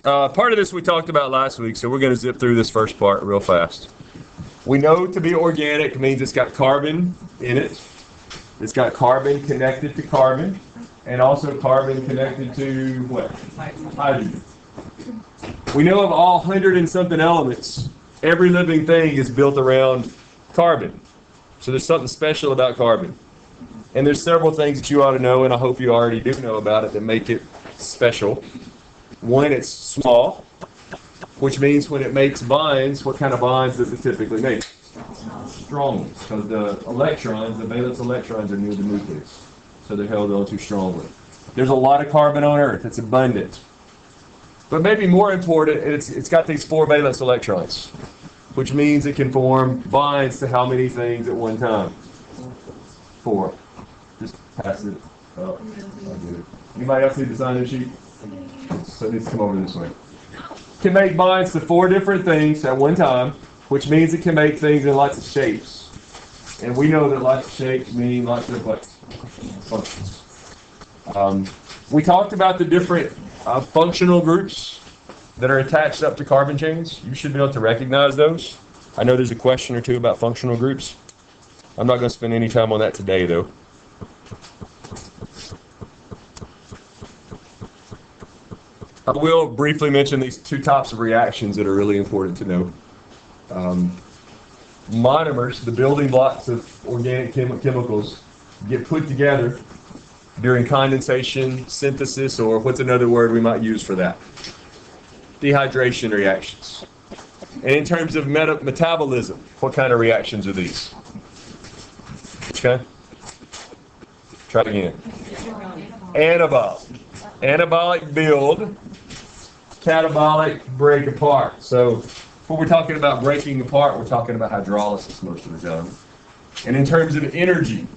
Part of this we talked about last week, so we're going to zip through this first part real fast. We know to be organic means it's got carbon in it. It's got carbon connected to carbon, and also carbon connected to what? Hydrogen. We know of all 100 and something elements, every living thing is built around carbon. So there's something special about carbon. And there's several things that you ought to know, and I hope you already do know about it, that make it special. One, it's small, which means when it makes bonds, what kind of bonds does it typically make? Strong ones, because the electrons, the valence electrons, are near the nucleus, so they're held on too strongly. There's a lot of carbon on Earth. It's abundant. But maybe more important, it's got these 4 valence electrons, which means it can form bonds to how many things at one time? 4. Just pass it up. Anybody else need to sign this sheet? So it needs to come over this way. Can make bonds to 4 different things at one time, which means it can make things in lots of shapes. And we know that lots of shapes mean lots of what? Functions. We talked about the different functional groups that are attached up to carbon chains. You should be able to recognize those. I know there's a question or two about functional groups. I'm not going to spend any time on that today, though. I will briefly mention these 2 types of reactions that are really important to know. Monomers, the building blocks of organic chemicals, get put together during condensation, synthesis, or what's another word we might use for that? Dehydration reactions. And in terms of metabolism, what kind of reactions are these? Okay? Try it again. Anabolic. Anabolic build, catabolic break apart. So when we're talking about breaking apart, we're talking about hydrolysis most of the time. And in terms of energy,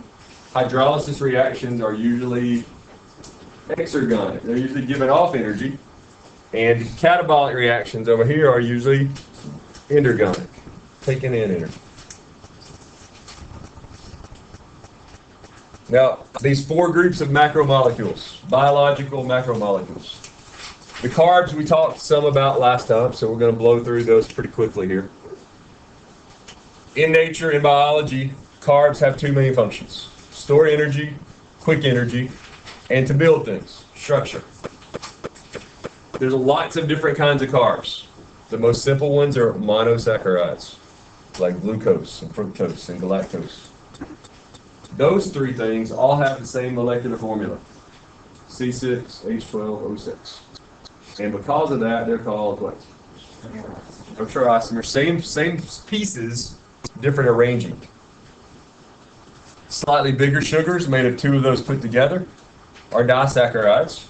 hydrolysis reactions are usually exergonic. They're usually giving off energy. And catabolic reactions over here are usually endergonic, taking in energy. Now, these 4 groups of macromolecules, biological macromolecules. The carbs we talked some about last time, so we're going to blow through those pretty quickly here. In nature, in biology, carbs have 2 main functions: store energy, quick energy, and to build things, structure. There's lots of different kinds of carbs. The most simple ones are monosaccharides, like glucose and fructose and galactose. Those 3 things all have the same molecular formula, C6H12O6. And because of that, they're called what? Triisomers. Same pieces, different arranging. Slightly bigger sugars made of 2 of those put together are disaccharides.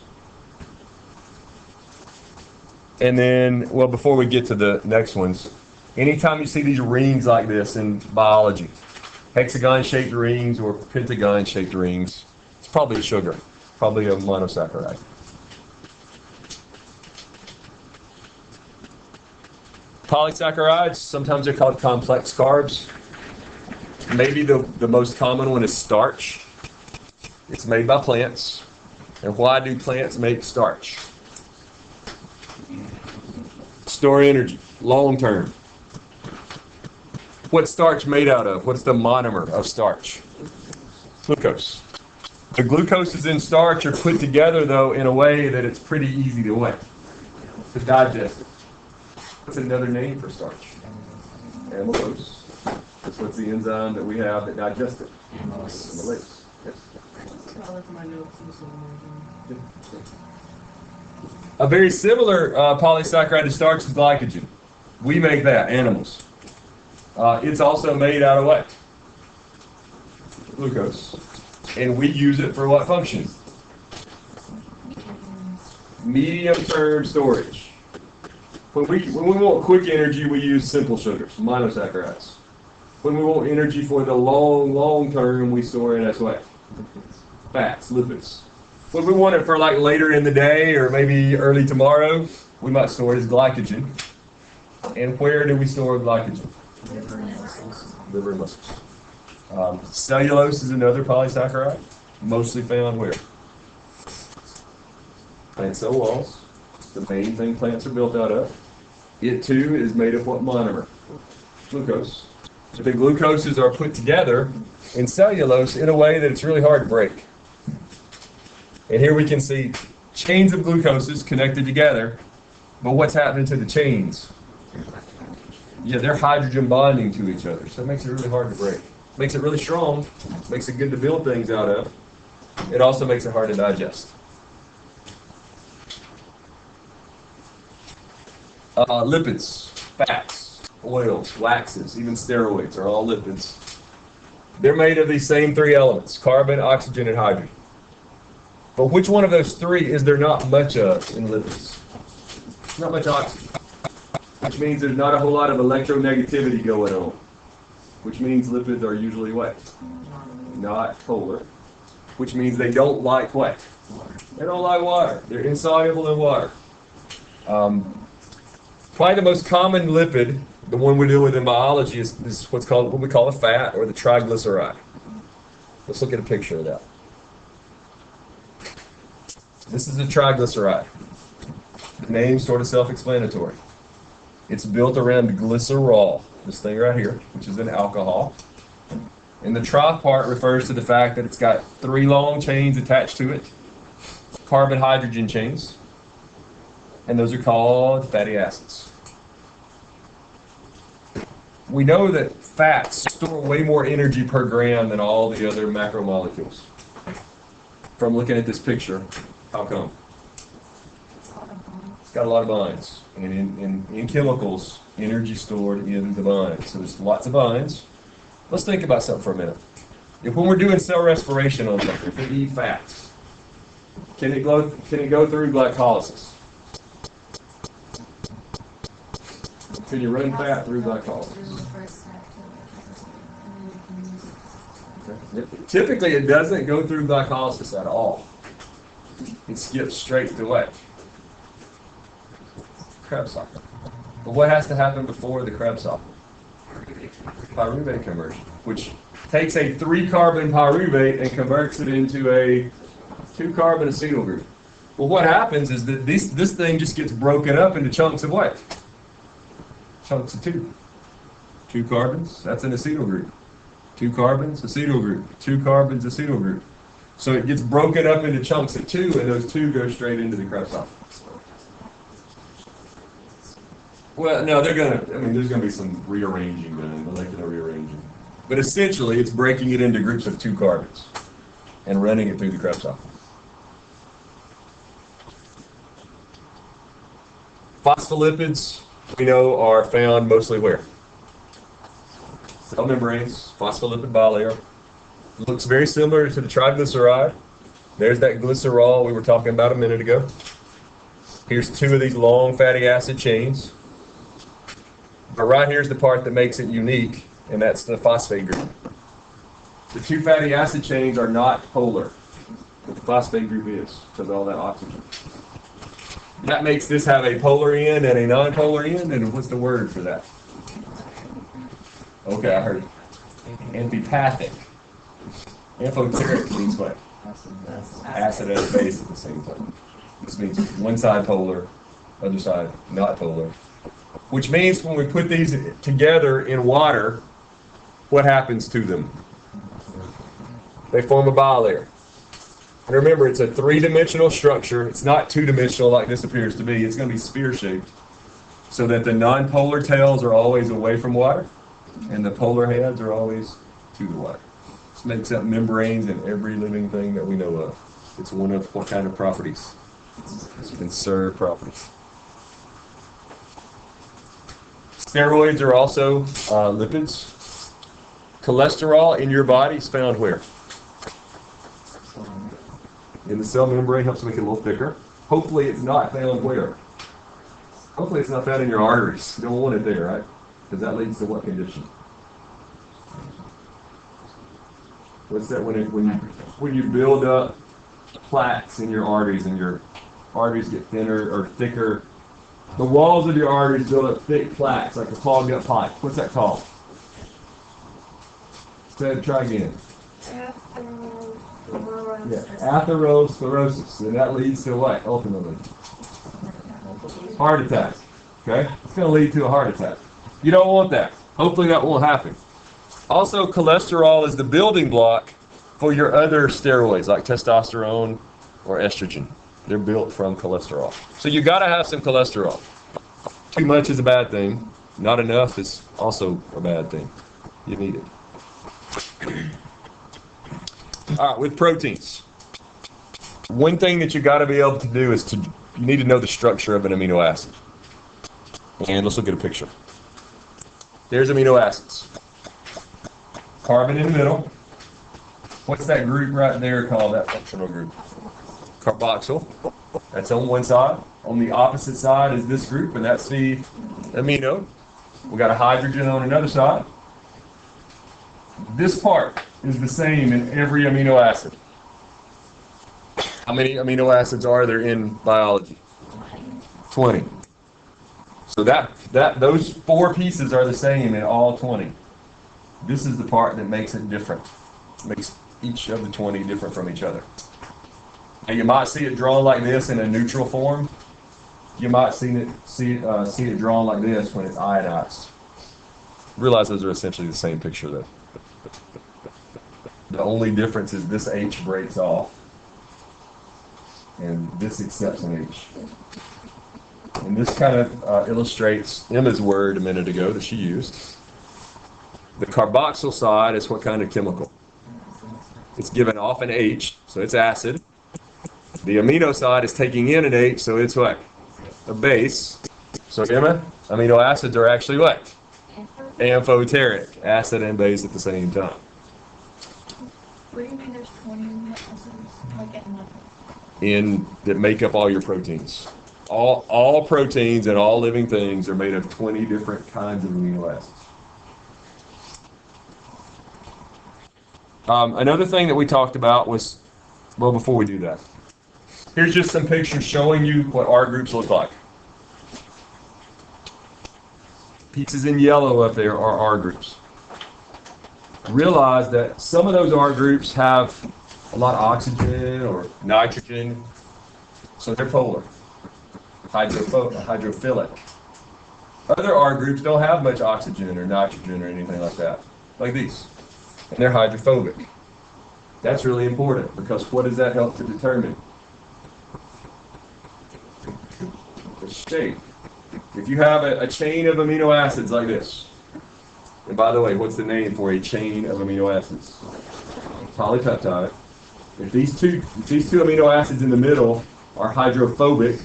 And then, well, before we get to the next ones, anytime you see these rings like this in biology, hexagon-shaped rings or pentagon-shaped rings, it's probably a sugar, probably a monosaccharide. Polysaccharides, sometimes they're called complex carbs. Maybe the most common one is starch. It's made by plants. And why do plants make starch? Store energy, long term. What's starch made out of? What's the monomer of starch? Glucose. The glucoses in starch are put together, though, in a way that it's pretty easy to what? To digest it. What's another name for starch? Amylose. That's what's the enzyme that we have that digests it. Amylase. Yes. A very similar polysaccharide to starch is glycogen. We make that, animals. It's also made out of what? Glucose. And we use it for what function? Medium-term storage. When we want quick energy, we use simple sugars, monosaccharides. When we want energy for the long term, we store it as what? Fats, lipids. When we want it for like later in the day or maybe early tomorrow, we might store it as glycogen. And where do we store glycogen? Liver and muscles. Cellulose is another polysaccharide, mostly found where? Plant cell walls. the main thing plants are built out of. It too is made of what monomer? Glucose. So the glucoses are put together in cellulose in a way that it's really hard to break. And here we can see chains of glucoses connected together, but what's happening to the chains? Yeah, they're hydrogen bonding to each other, so it makes it really hard to break. Makes it really strong, makes it good to build things out of. It also makes it hard to digest. Lipids, fats, oils, waxes, even steroids are all lipids. They're made of these same three elements, carbon, oxygen, and hydrogen. But which one of those three is there not much of in lipids? Not much oxygen, which means there's not a whole lot of electronegativity going on, which means lipids are usually what? Not polar, which means they don't like what? They don't like water. They're insoluble in water. Probably the most common lipid, the one we deal with in biology, is what we call a fat, or the triglyceride. Let's look at a picture of that. This is a triglyceride. The name's sort of self-explanatory. It's built around glycerol, this thing right here, which is an alcohol. And the tri part refers to the fact that it's got three long chains attached to it, carbon-hydrogen chains, and those are called fatty acids. We know that fats store way more energy per gram than all the other macromolecules. From looking at this picture, how come? It's got a lot of bonds. And in chemicals, energy stored in the bonds. So there's lots of bonds. Let's think about something for a minute. If when we're doing cell respiration on something, if we eat fats, can it go through glycolysis? Can you run fat through glycolysis? Okay. Typically, it doesn't go through glycolysis at all. It skips straight to what? Krebs cycle. But what has to happen before the Krebs cycle? Pyruvate conversion, which takes a 3-carbon pyruvate and converts it into a 2-carbon acetyl group. Well, what happens is that this thing just gets broken up into chunks of what? Chunks of 2. 2 carbons, that's an acetyl group. 2 carbons, acetyl group. 2 carbons, acetyl group. So it gets broken up into chunks of 2, and those 2 go straight into the Krebs cycle. Well, no, there's gonna be some rearranging done, molecular rearranging. But essentially, it's breaking it into groups of 2 carbons and running it through the Krebs cycle. Phospholipids, we know, are found mostly where? Cell membranes, phospholipid bilayer. Looks very similar to the triglyceride. There's that glycerol we were talking about a minute ago. Here's 2 of these long fatty acid chains. But right here's the part that makes it unique, and that's the phosphate group. The 2 fatty acid chains are not polar, but the phosphate group is, because of all that oxygen. That makes this have a polar end and a non-polar end, and what's the word for that? Okay, I heard it. Amphipathic. Amphoteric means what? Acid and base at the same time. This means one side polar, other side not polar. Which means when we put these together in water, what happens to them? They form a bilayer. And remember, it's a 3-dimensional structure. It's not 2-dimensional like this appears to be. It's going to be spear-shaped so that the non-polar tails are always away from water and the polar heads are always to the water. This makes up membranes in every living thing that we know of. It's one of what kind of properties? It's conserved properties. Steroids are also lipids. Cholesterol in your body is found where? In the cell membrane, helps make it a little thicker. Hopefully it's not found where? Hopefully it's not found in your arteries. You don't want it there, right? Because that leads to what condition? What's that when you build up plaques in your arteries and your arteries get thinner or thicker? The walls of your arteries build up thick plaques like a clogged up pipe. What's that called? Try again. Yeah, atherosclerosis. And that leads to what, ultimately? Heart attack. Okay? It's going to lead to a heart attack. You don't want that. Hopefully that won't happen. Also, cholesterol is the building block for your other steroids like testosterone or estrogen. They're built from cholesterol. So you got to have some cholesterol. Too much is a bad thing. Not enough is also a bad thing. You need it. All right, with proteins. One thing that you got to be able to do is you need to know the structure of an amino acid. And let's look at a picture. There's amino acids. Carbon in the middle. What's that group right there called, that functional group? Carboxyl. That's on one side. On the opposite side is this group, and that's the amino. We got a hydrogen on another side. This part is the same in every amino acid. How many amino acids are there in biology? 20. So those 4 pieces are the same in all 20. This is the part that makes it different. Makes each of the 20 different from each other. And you might see it drawn like this in a neutral form. You might see it drawn like this when it's ionized. Realize those are essentially the same picture though. The only difference is this H breaks off. And this accepts an H. And this kind of illustrates Emma's word a minute ago that she used. The carboxyl side is what kind of chemical? It's giving off an H, so it's acid. The amino side is taking in an H, so it's what? A base. So Emma, amino acids are actually what? Amphoteric. Acid and base at the same time. What do you mean there's 20 acids? That make up all your proteins. All proteins and all living things are made of 20 different kinds of amino acids. Another thing that we talked about was, well, before we do that, here's just some pictures showing you what R groups look like. Pieces in yellow up there are R groups. Realize that some of those R groups have a lot of oxygen or nitrogen, so they're polar, hydrophilic. Other R groups don't have much oxygen or nitrogen or anything like that, like these, and they're hydrophobic. That's really important because what does that help to determine? The shape. If you have a chain of amino acids like this, and by the way, what's the name for a chain of amino acids? Polypeptide. If these two amino acids in the middle are hydrophobic,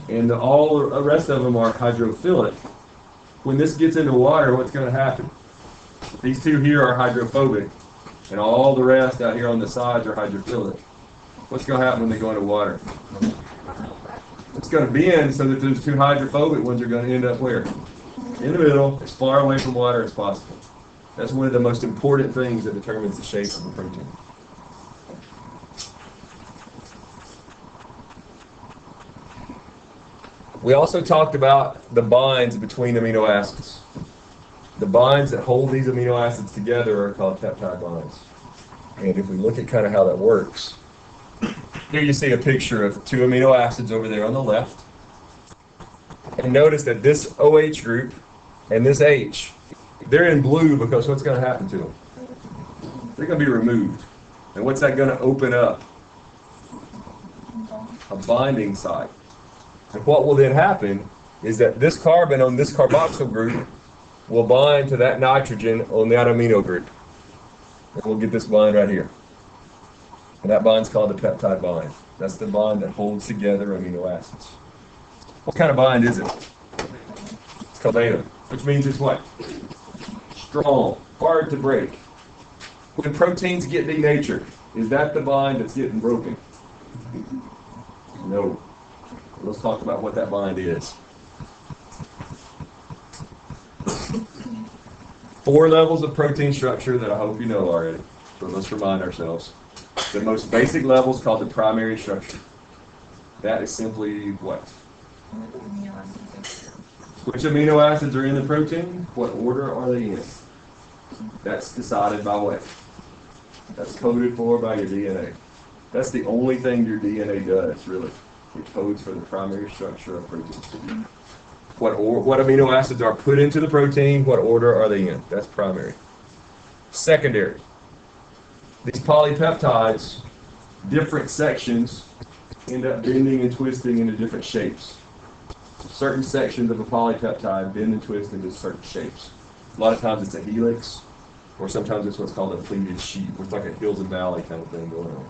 and all the rest of them are hydrophilic, when this gets into water, what's going to happen? These two here are hydrophobic, and all the rest out here on the sides are hydrophilic. What's going to happen when they go into water? It's going to bend so that those two hydrophobic ones are going to end up where? In the middle, as far away from water as possible. That's one of the most important things that determines the shape of a protein. We also talked about the binds between amino acids. The binds that hold these amino acids together are called peptide binds. And if we look at kind of how that works, here you see a picture of 2 amino acids over there on the left. And notice that this OH group and this H, they're in blue because what's going to happen to them? They're going to be removed. And what's that going to open up? A binding site. And what will then happen is that this carbon on this carboxyl group will bind to that nitrogen on that amino group. And we'll get this bind right here. And that bind's called the peptide bind. That's the bond that holds together amino acids. What kind of bind is it? It's called beta, which means it's what? Strong, hard to break. When proteins get denatured, is that the bind that's getting broken? No. Let's talk about what that bind is. 4 levels of protein structure that I hope you know already. So let's remind ourselves. The most basic level is called the primary structure. That is simply what? Which amino acids are in the protein? What order are they in? That's decided by what? That's coded for by your DNA. That's the only thing your DNA does, really. It codes for the primary structure of proteins. What amino acids are put into the protein, what order are they in? That's primary. Secondary. These polypeptides, different sections end up bending and twisting into different shapes. Certain sections of a polypeptide bend and twist into certain shapes. A lot of times it's a helix, or sometimes it's what's called a pleated sheet, which is like a hills and valley kind of thing going on.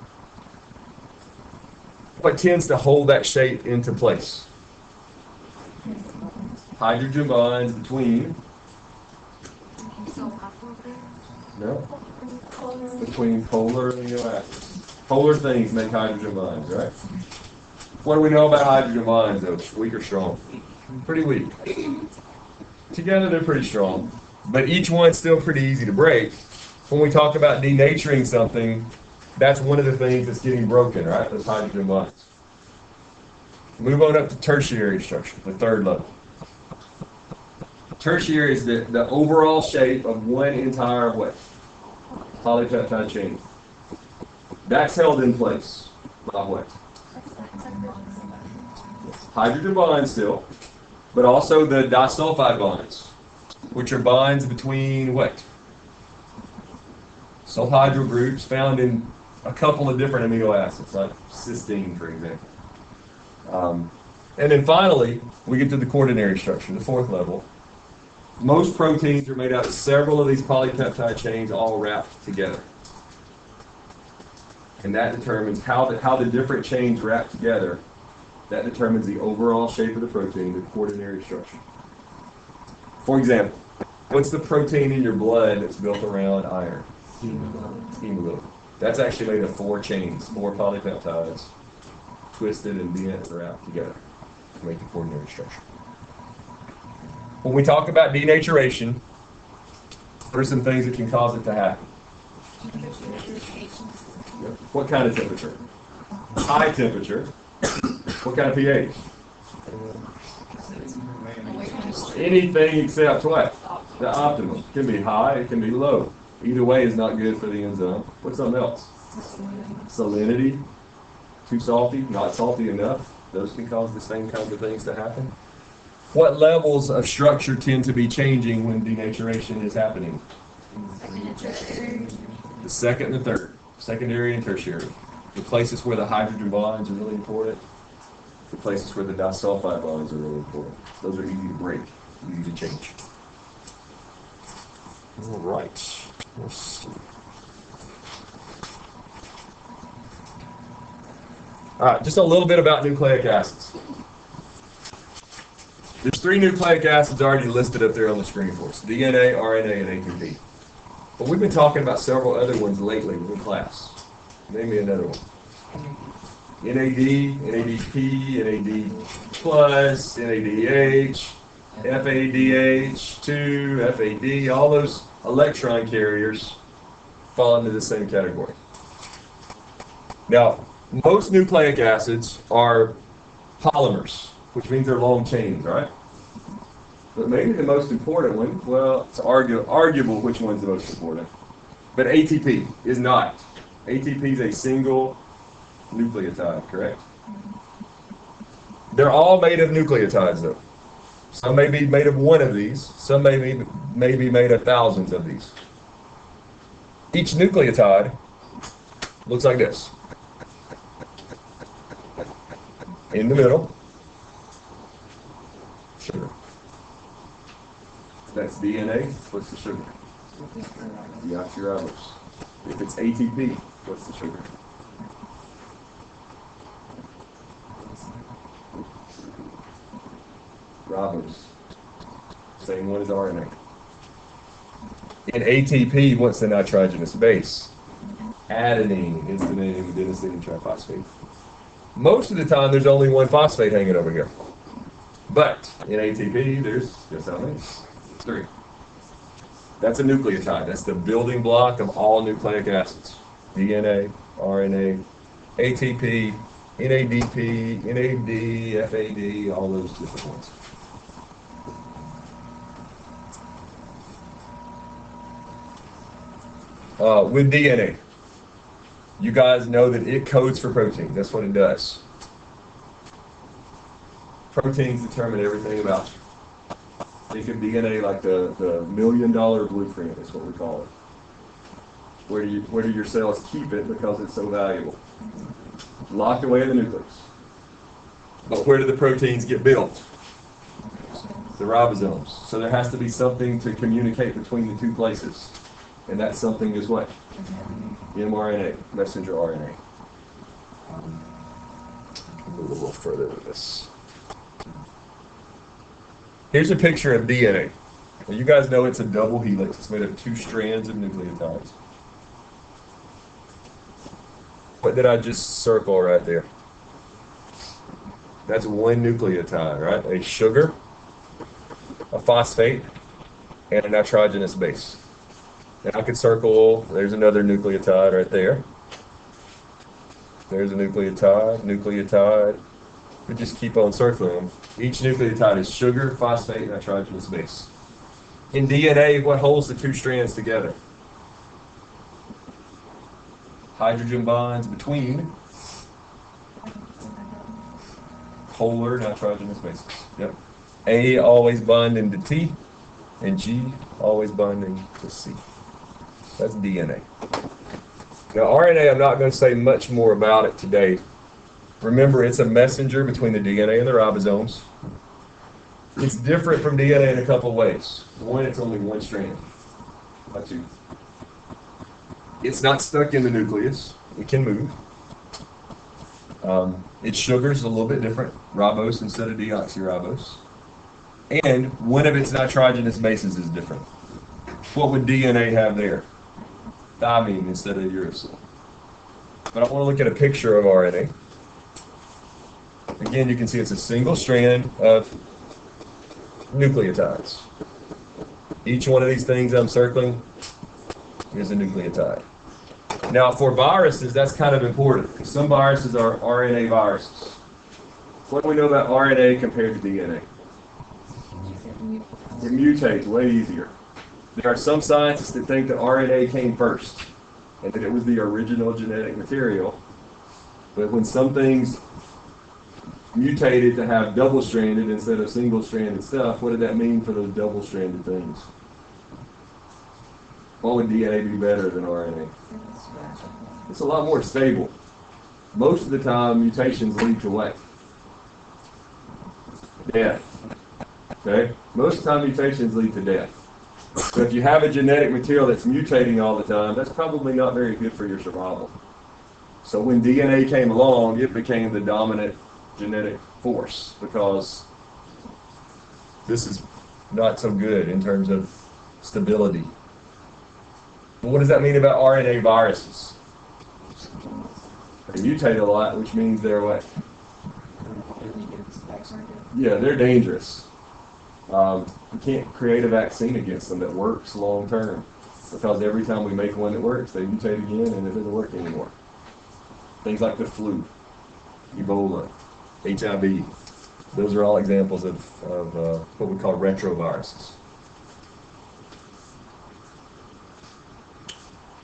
What tends to hold that shape into place? Hydrogen bonds between, between polar amino acids. Polar things make hydrogen bonds, right? What do we know about hydrogen bonds, though? Weak or strong? Pretty weak. Together, they're pretty strong. But each one's still pretty easy to break. When we talk about denaturing something, that's one of the things that's getting broken, right? Those hydrogen bonds. Move on up to tertiary structure, the third level. Tertiary is the overall shape of one entire what? Polypeptide chain. That's held in place by what? Hydrogen bonds still, but also the disulfide bonds, which are bonds between what? Sulfhydryl groups found in a couple of different amino acids, like cysteine, for example. And then finally, we get to the quaternary structure, the fourth level. Most proteins are made out of several of these polypeptide chains all wrapped together. And that determines how the different chains wrap together. That determines the overall shape of the protein, the quaternary structure. For example, what's the protein in your blood that's built around iron? Hemoglobin. That's actually made of 4 chains, 4 polypeptides, twisted and bent and wrapped together to make the quaternary structure. When we talk about denaturation, what are some things that can cause it to happen? What kind of temperature? High temperature. What kind of pH? Anything except what? The optimum. It can be high, it can be low. Either way is not good for the enzyme. What's something else? Salinity. Too salty, not salty enough. Those can cause the same kinds of things to happen. What levels of structure tend to be changing when denaturation is happening? The second and the third. Secondary and tertiary. The places where the hydrogen bonds are really important. The places where the disulfide bonds are really important. Those are easy to break, easy to change. All right. Let's see. All right, just a little bit about nucleic acids. There's 3 nucleic acids already listed up there on the screen for us: DNA, RNA, and ATP. But we've been talking about several other ones lately in class. Name me another one. NAD, NADP, NAD+, NADH, FADH2, FAD, all those electron carriers fall into the same category. Now, most nucleic acids are polymers, which means they're long chains, right? But maybe the most important one, well, it's arguable which one's the most important. But ATP is not. ATP is a single nucleotide, correct? They're all made of nucleotides, though. Some may be made of one of these. Some may be made of thousands of these. Each nucleotide looks like this. In the middle, sugar. That's DNA. What's the sugar? Deoxyribose. If it's ATP, what's the sugar? Ribose. Same one as RNA. In ATP, what's the nitrogenous base? Adenine is the name of adenosine triphosphate. Most of the time, there's only one phosphate hanging over here. But in ATP, there's, guess how many? 3. That's a nucleotide. That's the building block of all nucleic acids. DNA, RNA, ATP, NADP, NAD, FAD, all those different ones. With DNA, you guys know that it codes for protein. That's what it does. Proteins determine everything about you. Think of DNA like the $1 million blueprint is what we call it. Where do your cells keep it because it's so valuable? Locked away in the nucleus. But where do the proteins get built? The ribosomes. So there has to be something to communicate between the two places. And that something is what? mRNA, messenger RNA. Move a little further with this. Here's a picture of DNA. Well, you guys know it's a double helix. It's made of 2 strands of nucleotides. What did I just circle right there? That's 1 nucleotide, right? A sugar, a phosphate, and a nitrogenous base. And I could circle, there's another nucleotide right there. There's a nucleotide. We just keep on circling them. Each nucleotide is sugar, phosphate, nitrogenous base. In DNA, what holds the 2 strands together? Hydrogen bonds between polar nitrogenous bases. Yep. A always bonding to T, and G always bonding to C. That's DNA. Now, RNA, I'm not going to say much more about it today. Remember, it's a messenger between the DNA and the ribosomes. It's different from DNA in a couple of ways. One, it's only 1 strand, not 2. It's not stuck in the nucleus. It can move. Its sugar is a little bit different, ribose instead of deoxyribose. And one of its nitrogenous bases is different. What would DNA have there? Thymine instead of uracil. But I want to look at a picture of RNA. Again, you can see it's a single strand of nucleotides. Each one of these things I'm circling is a nucleotide. Now, for viruses, that's kind of important. Some viruses are RNA viruses. What do we know about RNA compared to DNA? It mutates way easier. There are some scientists that think that RNA came first and that it was the original genetic material. But when some things mutated to have double-stranded instead of single-stranded stuff, what did that mean for those double-stranded things? What would DNA be better than RNA? It's a lot more stable. Most of the time, mutations lead to what? Death. Okay? Most of the time, mutations lead to death. So if you have a genetic material that's mutating all the time, that's probably not very good for your survival. So when DNA came along, it became the dominant genetic force because this is not so good in terms of stability. But what does that mean about RNA viruses? They mutate a lot, which means they're what? Yeah, they're dangerous. You can't create a vaccine against them that works long term because every time we make one that works, they mutate again and it doesn't work anymore. Things like the flu, Ebola, HIV, those are all examples of what we call retroviruses.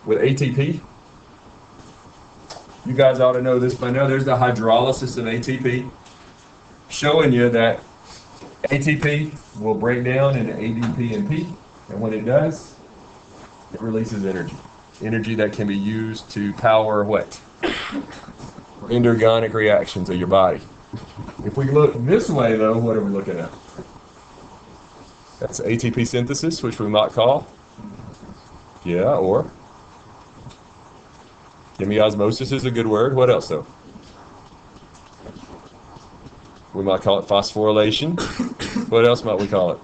With ATP, you guys ought to know this by now, there's the hydrolysis of ATP, showing you that ATP will break down into ADP and P, and when it does, it releases energy. Energy that can be used to power what? Endergonic reactions of your body. If we look this way, though, what are we looking at? That's ATP synthesis, which we might call, or chemiosmosis is a good word. What else, though? We might call it phosphorylation. What else might we call it?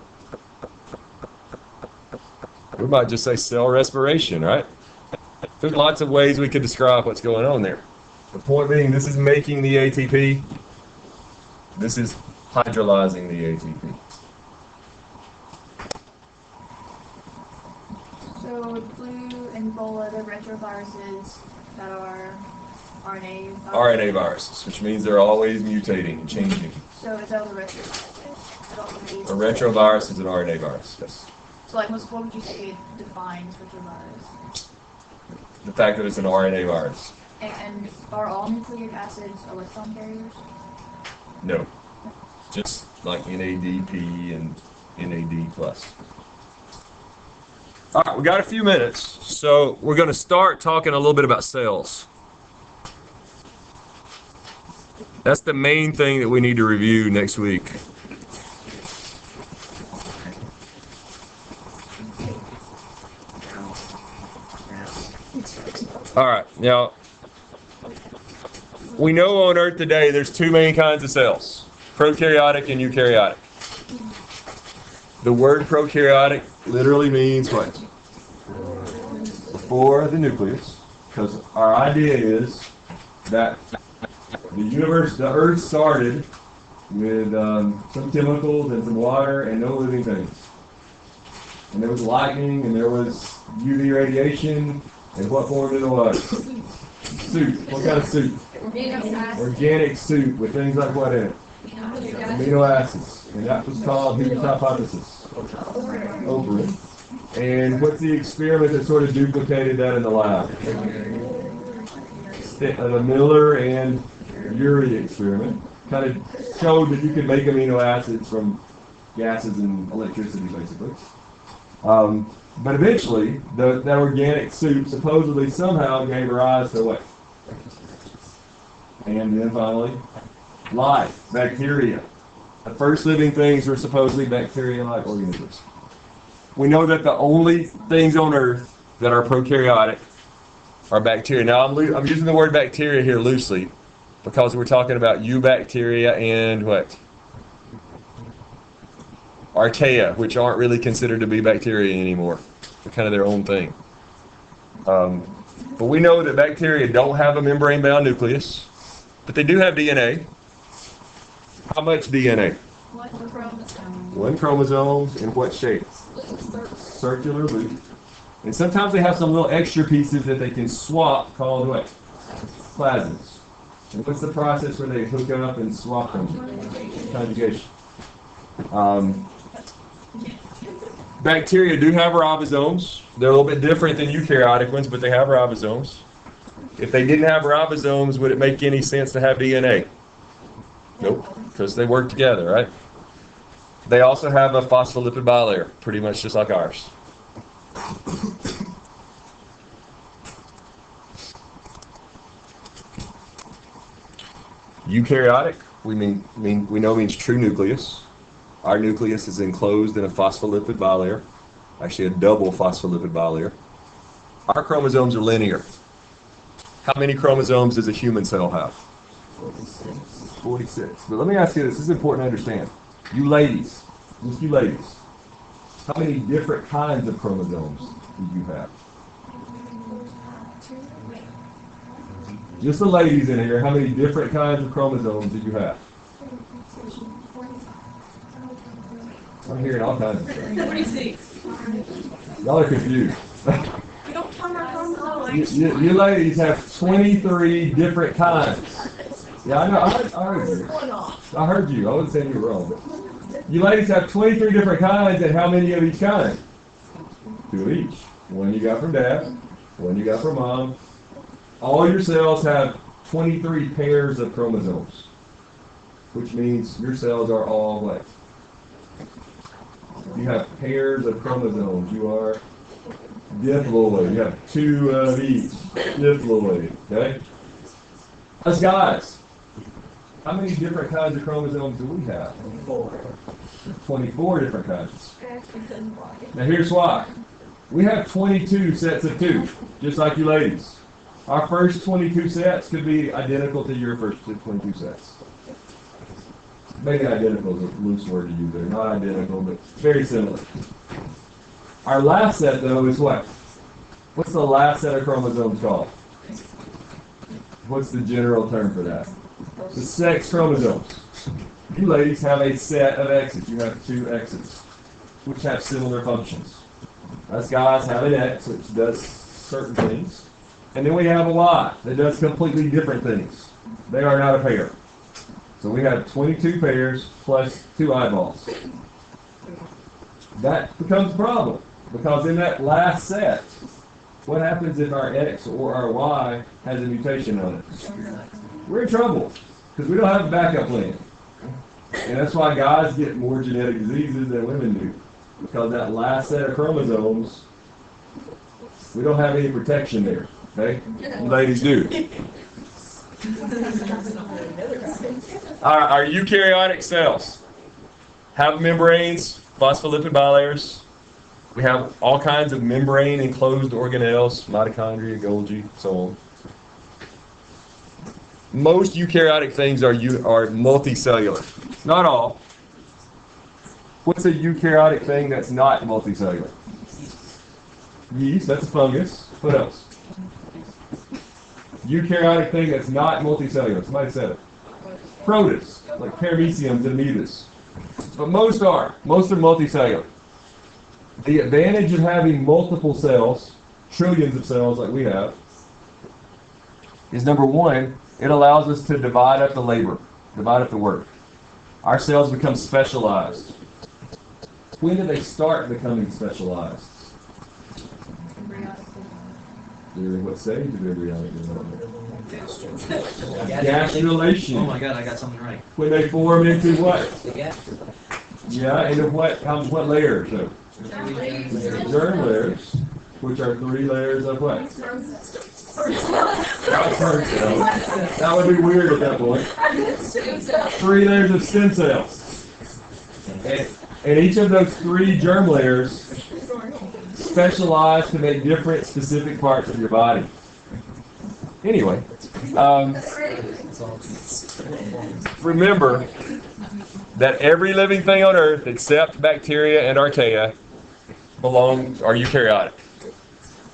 We might just say cell respiration, right? There's lots of ways we could describe what's going on there. The point being, this is making the ATP. This is hydrolyzing the ATP. So flu and Ebola, they're retroviruses that are RNA viruses. RNA viruses, which means they're always mutating and changing. So is that what a retrovirus is? A retrovirus is an RNA virus, yes. So like, what would you say defines retrovirus? The fact that it's an RNA virus. And are all nucleic acids electron carriers? No. just like NADP and NAD+. All right, we got a few minutes, so we're going to start talking a little bit about cells. That's the main thing that we need to review next week. All right, now, we know on Earth today there's two main kinds of cells, prokaryotic and eukaryotic. The word prokaryotic literally means what? Before the nucleus, because our idea is that the universe, the Earth started with some chemicals and some water and no living things. And there was lightning and there was UV radiation, and what formed in the water? Soup. What kind of soup? Organic soup with things like what in it? Amino acids. And that was called whose hypothesis? Oberyn. And what's the experiment that sort of duplicated that in the lab? The Miller and Urey experiment. Kind of showed that you could make amino acids from gases and electricity, basically. But eventually, that organic soup supposedly somehow gave rise to what? And then finally, life, bacteria. The first living things were supposedly bacteria-like organisms. We know that the only things on Earth that are prokaryotic are bacteria. Now, I'm using the word bacteria here loosely because we're talking about eubacteria and what? Archaea, which aren't really considered to be bacteria anymore. They're kind of their own thing. But we know that bacteria don't have a membrane-bound nucleus, but they do have DNA. How much DNA? One chromosome. In what shape? Circular loop. And sometimes they have some little extra pieces that they can swap called what? Plasmids. And what's the process where they hook up and swap them? Conjugation. Bacteria do have ribosomes. They're a little bit different than eukaryotic ones, but they have ribosomes. If they didn't have ribosomes, would it make any sense to have DNA? Nope, because they work together, right? They also have a phospholipid bilayer, pretty much just like ours. Eukaryotic, we know means true nucleus. Our nucleus is enclosed in a phospholipid bilayer, actually a double phospholipid bilayer. Our chromosomes are linear. How many chromosomes does a human cell have? 46. But let me ask you this is important to understand. You ladies, just you ladies, how many different kinds of chromosomes do you have? Just the ladies in here, how many different kinds of chromosomes do you have? I'm hearing all kinds of stuff. 46. Y'all are confused. You ladies have 23 different kinds. Yeah, I know. I heard you. I heard you. I wasn't saying you were wrong. But you ladies have 23 different kinds, and how many of each kind? 2 of each. One you got from dad, one you got from mom. All your cells have 23 pairs of chromosomes, which means your cells are all what? You have pairs of chromosomes. You are diploid. You have 2 of each. Diploid. Okay? Us guys, how many different kinds of chromosomes do we have? 24 different kinds. Now here's why. We have 22 sets of 2, just like you ladies. Our first 22 sets could be identical to your first 22 sets. Maybe identical is a loose word to use there. Not identical, but very similar. Our last set, though, is what? What's the last set of chromosomes called? What's the general term for that? The sex chromosomes. You ladies have a set of X's. You have 2 X's, which have similar functions. Us guys have an X, which does certain things. And then we have a Y that does completely different things. They are not a pair. So we have 22 pairs plus 2 eyeballs. That becomes a problem, because in that last set, what happens if our X or our Y has a mutation on it? We're in trouble, because we don't have a backup plan. And that's why guys get more genetic diseases than women do. Because that last set of chromosomes, we don't have any protection there. Okay? Ladies do. Our eukaryotic cells have membranes, phospholipid bilayers. We have all kinds of membrane-enclosed organelles, mitochondria, Golgi, so on. Most eukaryotic things are multicellular. Not all. What's a eukaryotic thing that's not multicellular? Yeast, that's a fungus. What else? Eukaryotic thing that's not multicellular. Somebody said it. Protists, like parameciums and amoebas. But most are. Most are multicellular. The advantage of having multiple cells, trillions of cells like we have, is number one, it allows us to divide up the labor, divide up the work. Our cells become specialized. When do they start becoming specialized? During what stage of embryonic development? Gastrulation. Oh my God, I got something right. When they form into what? The gap. Yeah, into what layers? So, germ layers, which are 3 layers of what? That would be weird at that point. 3 layers of stem cells. And each of those 3 germ layers specialize to make different specific parts of your body. Anyway, remember that every living thing on Earth except bacteria and archaea are eukaryotic.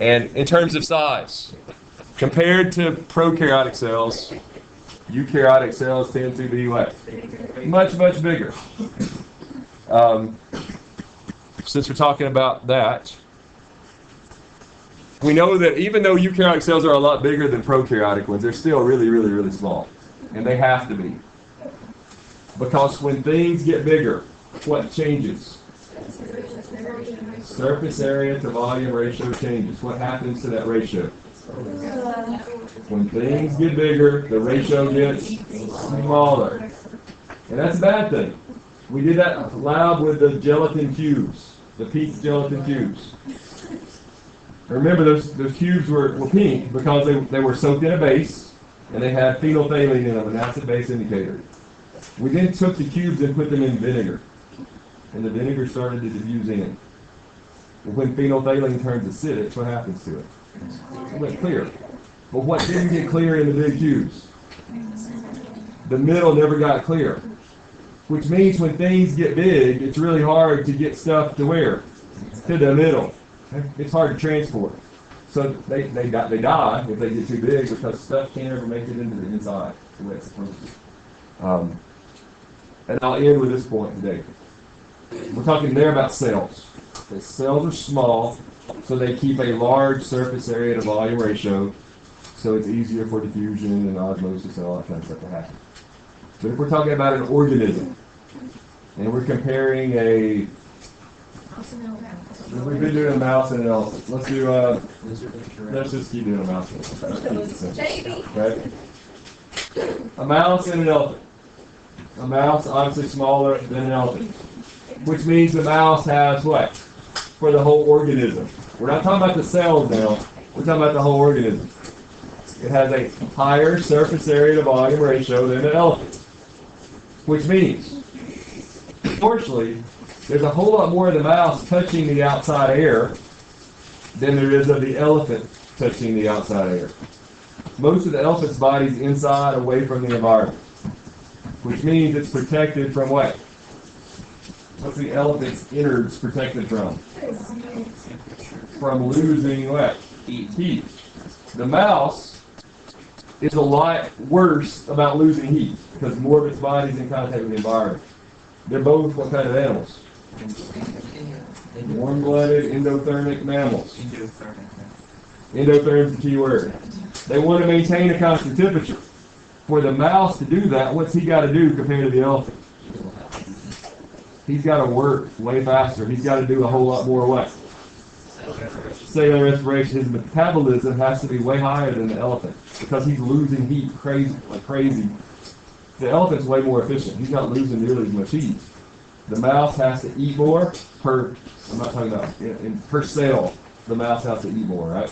And in terms of size, compared to prokaryotic cells, eukaryotic cells tend to be what? Much, much bigger. Since we're talking about that, we know that even though eukaryotic cells are a lot bigger than prokaryotic ones, they're still really, really, really small. And they have to be. Because when things get bigger, what changes? Surface area to volume ratio changes. What happens to that ratio? When things get bigger, the ratio gets smaller. And that's a bad thing. We did that in the lab with the gelatin cubes, the pink gelatin cubes. Remember, those cubes were pink because they were soaked in a base, and they had phenolphthalein in them, an acid-base indicator. We then took the cubes and put them in vinegar, and the vinegar started to diffuse in. When phenolphthalein turns acidic, what happens to it? It went clear. But what didn't get clear in the big cubes? The middle never got clear. Which means when things get big, it's really hard to get stuff to where? To the middle. It's hard to transport. So they die if they get too big because stuff can't ever make it into the inside the way it's supposed to. And I'll end with this point today. We're talking there about cells. The cells are small, so they keep a large surface area to volume ratio, so it's easier for diffusion and osmosis and all that kind of stuff to happen. But if we're talking about an organism, and we're comparing we've been doing a mouse and an elephant. Let's just keep doing a mouse and an elephant. Okay? A mouse and an elephant. A mouse obviously smaller than an elephant. Which means the mouse has what? For the whole organism. We're not talking about the cells now. We're talking about the whole organism. It has a higher surface area to volume ratio than an elephant. Which means, unfortunately, there's a whole lot more of the mouse touching the outside air than there is of the elephant touching the outside air. Most of the elephant's body is inside, away from the environment. Which means it's protected from what? What's the elephant's innards protected from? From losing what? Heat. The mouse is a lot worse about losing heat because more of its body is in contact with the environment. They're both what kind of animals? Warm-blooded endothermic mammals. Endotherm is the key word. They want to maintain a constant temperature. For the mouse to do that, what's he got to do compared to the elephant? He's got to work way faster. He's got to do a whole lot more what? Cellular respiration. His metabolism has to be way higher than the elephant because he's losing heat like crazy. The elephant's way more efficient. He's not losing nearly as much heat. The mouse has to eat more per, I'm not talking about, per cell, the mouse has to eat more, right?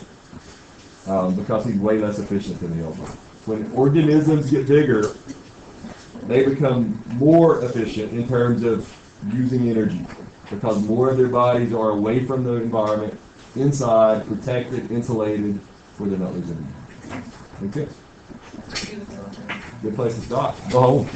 Because he's way less efficient than the elephant. When organisms get bigger, they become more efficient in terms of using energy because more of their bodies are away from the environment, inside, protected, insulated, where they're not losing energy. Make sense? Good place to stop. Go home.